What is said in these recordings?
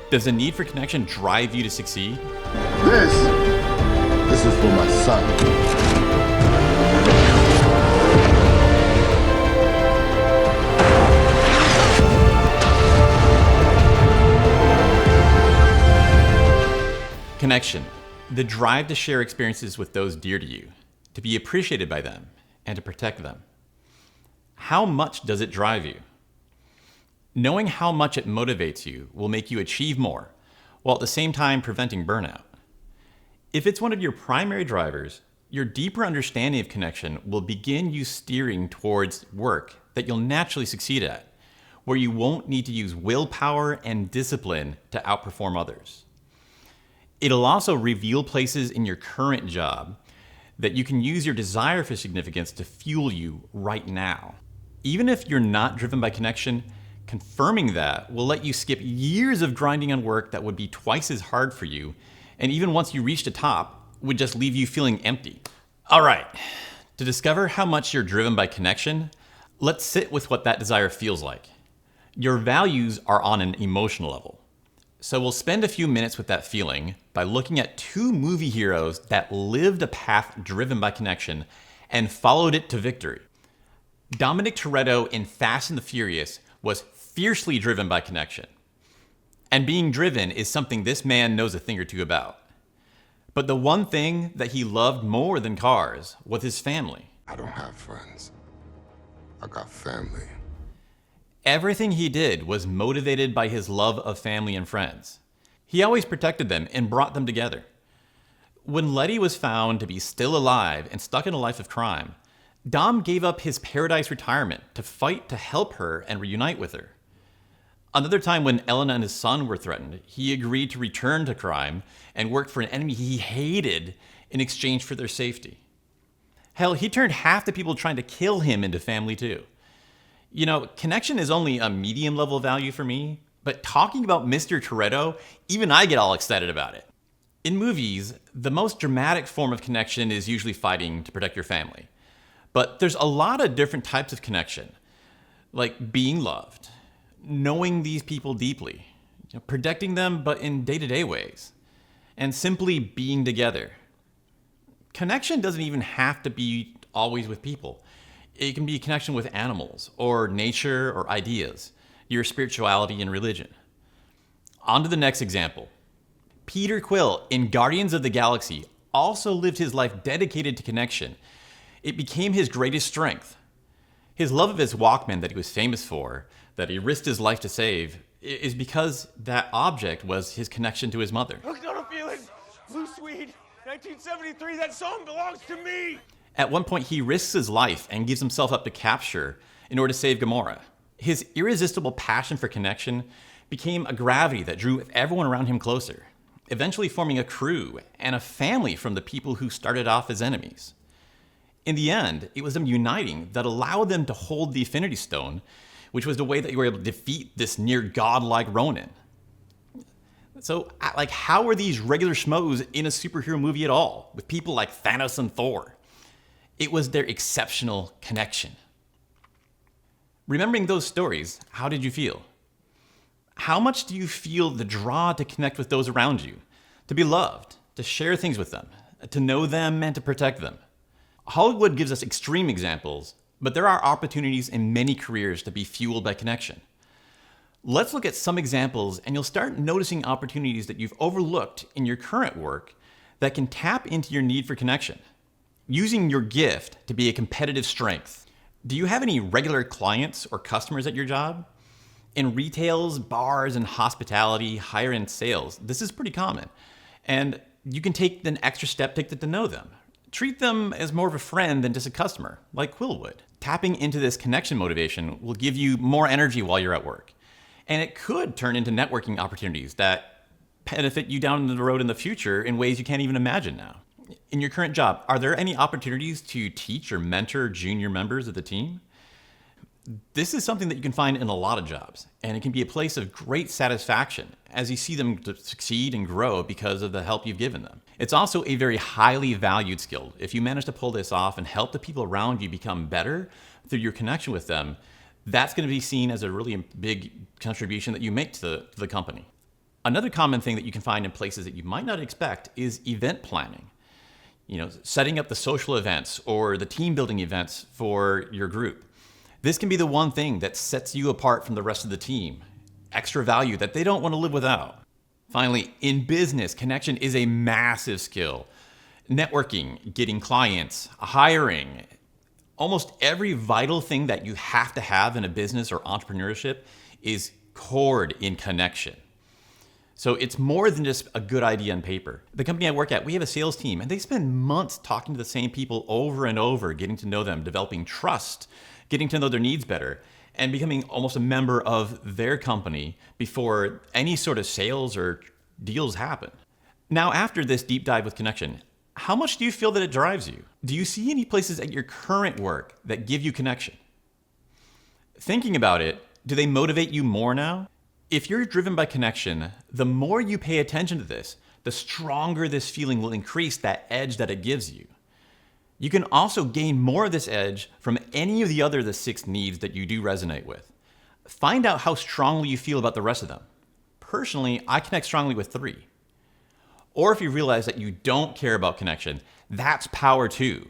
Does the need for connection drive you to succeed? This is for my son. Connection, the drive to share experiences with those dear to you, to be appreciated by them, and to protect them. How much does it drive you? Knowing how much it motivates you will make you achieve more, while at the same time preventing burnout. If it's one of your primary drivers, your deeper understanding of connection will begin you steering towards work that you'll naturally succeed at, where you won't need to use willpower and discipline to outperform others. It'll also reveal places in your current job that you can use your desire for significance to fuel you right now. Even if you're not driven by connection, confirming that will let you skip years of grinding on work that would be twice as hard for you, and even once you reach the top, would just leave you feeling empty. All right, to discover how much you're driven by connection, let's sit with what that desire feels like. Your values are on an emotional level. So we'll spend a few minutes with that feeling by looking at two movie heroes that lived a path driven by connection and followed it to victory. Dominic Toretto in Fast and the Furious was fiercely driven by connection. And being driven is something this man knows a thing or two about. But the one thing that he loved more than cars was his family. I don't have friends. I got family. Everything he did was motivated by his love of family and friends. He always protected them and brought them together. When Letty was found to be still alive and stuck in a life of crime, Dom gave up his paradise retirement to fight to help her and reunite with her. Another time when Elena and his son were threatened, he agreed to return to crime and work for an enemy he hated in exchange for their safety. Hell, he turned half the people trying to kill him into family too. You know, connection is only a medium level value for me, but talking about Mr. Toretto, even I get all excited about it. In movies, the most dramatic form of connection is usually fighting to protect your family. But there's a lot of different types of connection, like being loved, knowing these people deeply, protecting them but in day-to-day ways, and simply being together. Connection doesn't even have to be always with people. It can be a connection with animals, or nature, or ideas, your spirituality and religion. On to the next example. Peter Quill in Guardians of the Galaxy also lived his life dedicated to connection. It became his greatest strength. His love of his Walkman that he was famous for, that he risked his life to save, is because that object was his connection to his mother. Hooked on a feeling, Blue Swede, 1973, that song belongs to me! At one point, he risks his life and gives himself up to capture in order to save Gamora. His irresistible passion for connection became a gravity that drew everyone around him closer, eventually forming a crew and a family from the people who started off as enemies. In the end, it was them uniting that allowed them to hold the Infinity Stone, which was the way that you were able to defeat this near godlike Ronin. So, how are these regular schmoes in a superhero movie at all, with people like Thanos and Thor? It was their exceptional connection. Remembering those stories, how did you feel? How much do you feel the draw to connect with those around you, to be loved, to share things with them, to know them and to protect them? Hollywood gives us extreme examples, but there are opportunities in many careers to be fueled by connection. Let's look at some examples and you'll start noticing opportunities that you've overlooked in your current work that can tap into your need for connection. Using your gift to be a competitive strength. Do you have any regular clients or customers at your job? In retails, bars, and hospitality, higher-end sales, this is pretty common. And you can take an extra step to get to know them. Treat them as more of a friend than just a customer, like Quill would. Tapping into this connection motivation will give you more energy while you're at work. And it could turn into networking opportunities that benefit you down the road in the future in ways you can't even imagine now. In your current job, are there any opportunities to teach or mentor junior members of the team? This is something that you can find in a lot of jobs, and it can be a place of great satisfaction as you see them succeed and grow because of the help you've given them. It's also a very highly valued skill. If you manage to pull this off and help the people around you become better through your connection with them, that's going to be seen as a really big contribution that you make to the company. Another common thing that you can find in places that you might not expect is event planning. Setting up the social events or the team building events for your group. This can be the one thing that sets you apart from the rest of the team. Extra value that they don't want to live without. Finally, in business, connection is a massive skill. Networking, getting clients, hiring, almost every vital thing that you have to have in a business or entrepreneurship is cored in connection. So it's more than just a good idea on paper. The company I work at, we have a sales team, and they spend months talking to the same people over and over, getting to know them, developing trust, getting to know their needs better, and becoming almost a member of their company before any sort of sales or deals happen. Now, after this deep dive with connection, how much do you feel that it drives you? Do you see any places at your current work that give you connection? Thinking about it, do they motivate you more now? If you're driven by connection, the more you pay attention to this, the stronger this feeling will increase that edge that it gives you. You can also gain more of this edge from any of the 6 needs that you do resonate with. Find out how strongly you feel about the rest of them. Personally, I connect strongly with 3. Or if you realize that you don't care about connection, that's power too.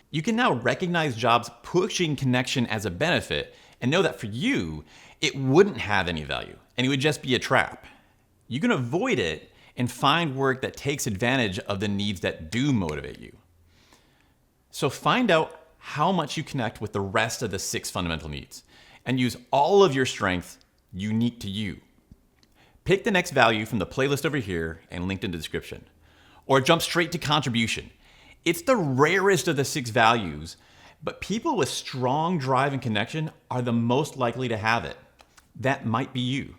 You can now recognize jobs pushing connection as a benefit and know that for you, it wouldn't have any value and it would just be a trap. You can avoid it and find work that takes advantage of the needs that do motivate you. So find out how much you connect with the rest of the 6 fundamental needs and use all of your strengths unique to you. Pick the next value from the playlist over here and linked in the description. Or jump straight to contribution. It's the rarest of the 6 values, but people with strong drive and connection are the most likely to have it. That might be you.